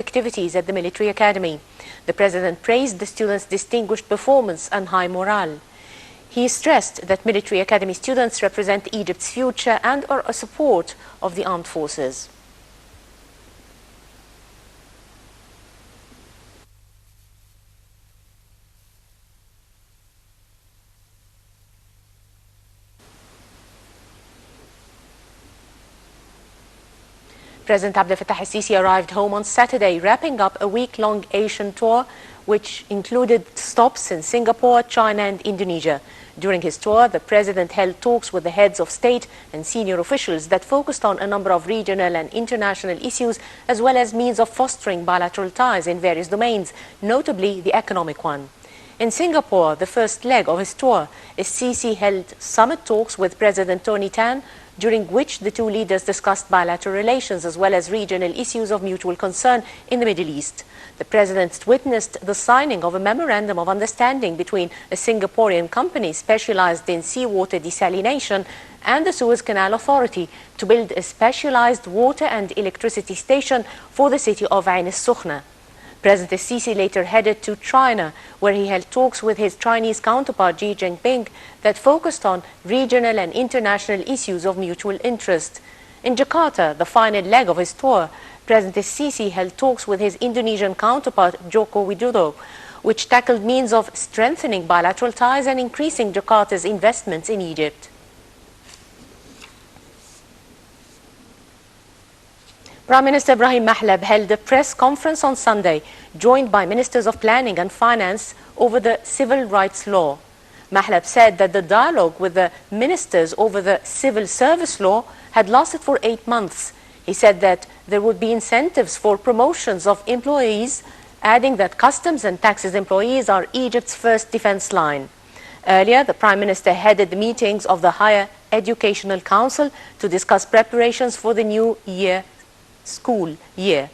activities at the military academy. The President praised the students' distinguished performance and high morale. He stressed that military academy students represent Egypt's future and are a support of the armed forces. President Abdel Fattah el-Sisi arrived home on Saturday, wrapping up a week-long Asian tour, which included stops in Singapore, China and Indonesia. During his tour, the President held talks with the heads of state and senior officials that focused on a number of regional and international issues, as well as means of fostering bilateral ties in various domains, notably the economic one. In Singapore, the first leg of his tour, el-Sisi held summit talks with President Tony Tan, during which the two leaders discussed bilateral relations as well as regional issues of mutual concern in the Middle East. The President witnessed the signing of a memorandum of understanding between a Singaporean company specialized in seawater desalination and the Suez Canal Authority to build a specialized water and electricity station for the city of Ain al-Sukhna. President el-Sisi later headed to China, where he held talks with his Chinese counterpart Xi Jinping that focused on regional and international issues of mutual interest. In Jakarta, the final leg of his tour, President el-Sisi held talks with his Indonesian counterpart Joko Widodo, which tackled means of strengthening bilateral ties and increasing Jakarta's investments in Egypt. Prime Minister Ibrahim Mahlab held a press conference on Sunday, joined by Ministers of Planning and Finance over the civil rights law. Mahlab said that the dialogue with the ministers over the civil service law had lasted for 8 months. He said that there would be incentives for promotions of employees, adding that customs and taxes employees are Egypt's first defense line. Earlier, the Prime Minister headed the meetings of the Higher Educational Council to discuss preparations for the new school year.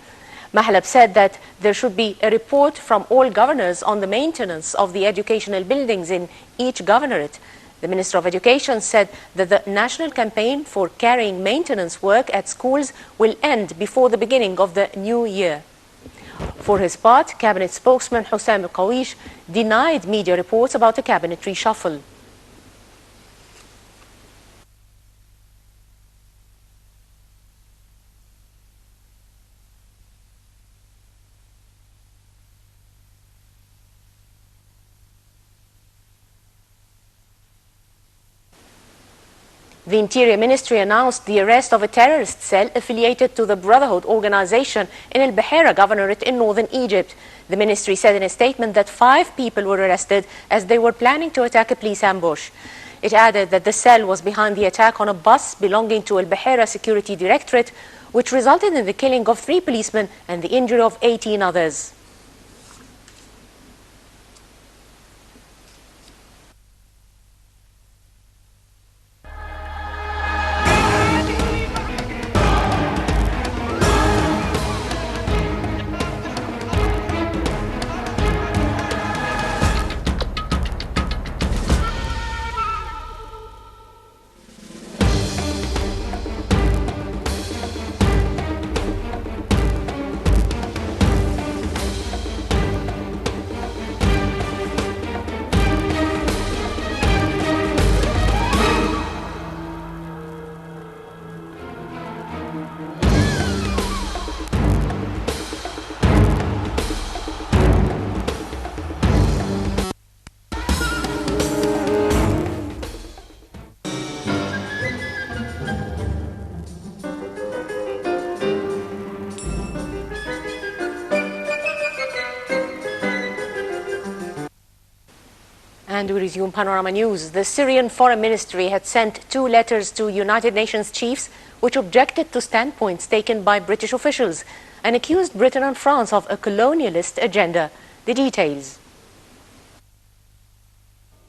Mahlab said that there should be a report from all governors on the maintenance of the educational buildings in each governorate. The Minister of Education said that the national campaign for carrying maintenance work at schools will end before the beginning of the new year. For his part, Cabinet spokesman Hussam al-Qawish denied media reports about a cabinet reshuffle. The Interior Ministry announced the arrest of a terrorist cell affiliated to the Brotherhood organization in El Bahira Governorate in northern Egypt. The ministry said in a statement that 5 people were arrested as they were planning to attack a police ambush. It added that the cell was behind the attack on a bus belonging to El Bahira Security Directorate, which resulted in the killing of 3 policemen and the injury of 18 others. And we resume Panorama News. The Syrian Foreign Ministry had sent 2 letters to United Nations chiefs which objected to standpoints taken by British officials and accused Britain and France of a colonialist agenda. The details.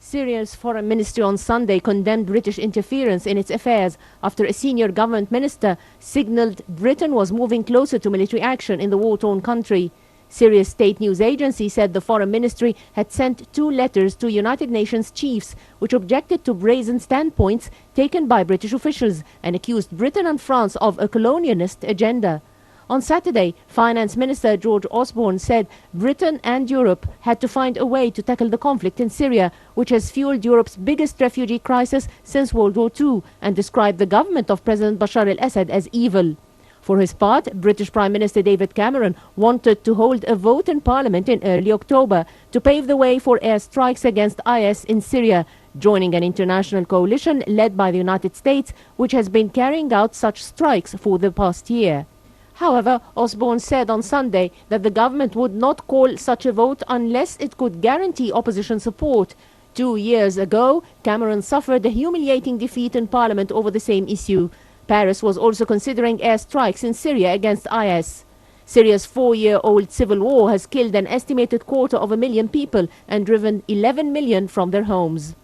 Syria's Foreign Ministry on Sunday condemned British interference in its affairs after a senior government minister signaled Britain was moving closer to military action in the war-torn country. Syria's state news agency said the Foreign Ministry had sent 2 letters to United Nations chiefs which objected to brazen standpoints taken by British officials and accused Britain and France of a colonialist agenda. On Saturday, Finance Minister George Osborne said Britain and Europe had to find a way to tackle the conflict in Syria, which has fueled Europe's biggest refugee crisis since World War II, and described the government of President Bashar al-Assad as evil. For his part, British Prime Minister David Cameron wanted to hold a vote in Parliament in early October to pave the way for airstrikes against IS in Syria, joining an international coalition led by the United States, which has been carrying out such strikes for the past year. However, Osborne said on Sunday that the government would not call such a vote unless it could guarantee opposition support. 2 years ago, Cameron suffered a humiliating defeat in Parliament over the same issue. Paris was also considering airstrikes in Syria against IS. Syria's 4-year-old civil war has killed an estimated 250,000 people and driven 11 million from their homes.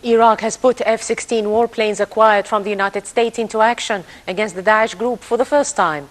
Iraq has put F-16 warplanes acquired from the United States into action against the Daesh group for the first time.